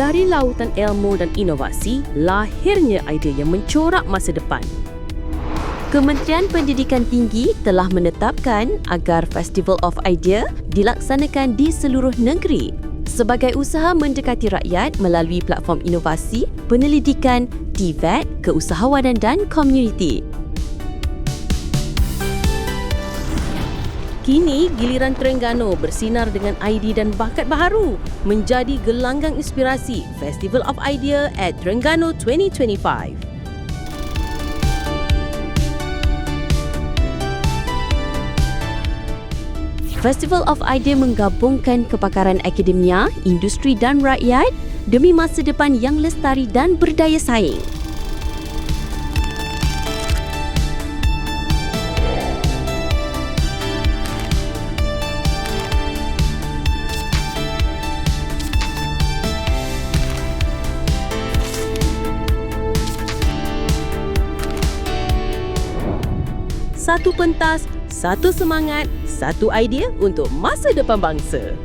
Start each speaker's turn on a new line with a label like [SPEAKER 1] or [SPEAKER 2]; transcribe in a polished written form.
[SPEAKER 1] Dari lautan ilmu dan inovasi, lahirnya idea yang mencorak masa depan.
[SPEAKER 2] Kementerian Pendidikan Tinggi telah menetapkan agar Festival of Idea dilaksanakan di seluruh negeri sebagai usaha mendekati rakyat melalui platform inovasi, penyelidikan, TVET, keusahawanan dan komuniti.
[SPEAKER 1] Kini, giliran Terengganu bersinar dengan idea dan bakat baharu menjadi gelanggang inspirasi Festival of Idea at Terengganu 2025.
[SPEAKER 2] Festival of Idea menggabungkan kepakaran akademia, industri dan rakyat demi masa depan yang lestari dan berdaya saing.
[SPEAKER 1] Satu pentas, satu semangat, satu idea untuk masa depan bangsa.